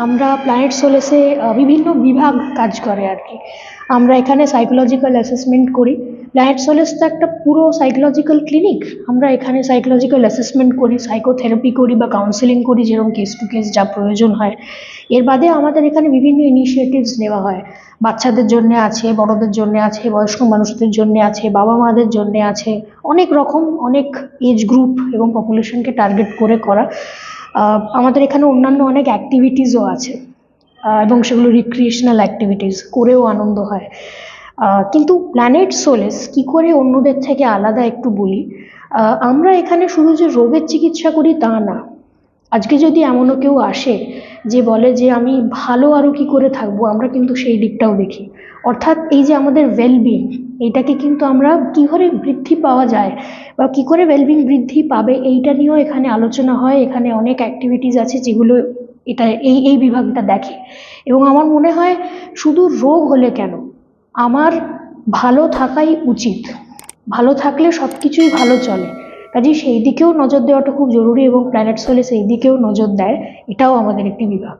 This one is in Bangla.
আমরা প্ল্যানেট সোলেসে বিভিন্ন বিভাগ কাজ করে আর কি। আমরা এখানে সাইকোলজিক্যাল অ্যাসেসমেন্ট করি। প্ল্যানেট সোলেস তো একটা পুরো সাইকোলজিক্যাল ক্লিনিক। আমরা এখানে সাইকোলজিক্যাল অ্যাসেসমেন্ট করি, সাইকোথেরাপি করি বা কাউন্সেলিং করি, যেরকম কেস টু কেস যা প্রয়োজন হয়। এর বাদে আমাদের এখানে বিভিন্ন ইনিশিয়েটিভস নেওয়া হয়। বাচ্চাদের জন্য আছে, বড়দের জন্য আছে, বয়স্ক মানুষদের জন্য আছে, বাবা মাদের জন্য আছে, অনেক রকম অনেক এজ গ্রুপ এবং পপুলেশনকে টার্গেট করে করা। আমাদের এখানে অন্যান্য অনেক অ্যাক্টিভিটিসও আছে, এবং সেগুলো রিক্রিয়েশনাল অ্যাক্টিভিটিস করেও আনন্দ হয়। কিন্তু প্ল্যানেট সোলেস কী করে অন্যদের থেকে আলাদা একটু বলি। আমরা এখানে শুধু যে রোগের চিকিৎসা করি তা না। আজকে যদি এমনও কেউ আসে যে বলে যে আমি ভালো আরও কী করে থাকবো, আমরা কিন্তু সেই দিকটাও দেখি। অর্থাৎ এই যে আমাদের ওয়েলবিং, এইটাকে কিন্তু আমরা কী করে বৃদ্ধি পাওয়া যায় বা কী করে ওয়েলবিং বৃদ্ধি পাবে, এইটা নিয়েও এখানে আলোচনা হয়। এখানে অনেক অ্যাক্টিভিটিস আছে যেগুলো এটা এই এই বিভাগটা দেখে। এবং আমার মনে হয় শুধু রোগ হলে কেন, আমার ভালো থাকাই উচিত। ভালো থাকলে সব কিছুই ভালো চলে। কাজেই সেই দিকেও নজর দেওয়াটা খুব জরুরি, এবং প্ল্যানেট সোলেস এই দিকেও নজর দেয়। এটাও আমাদের একটি বিভাগ।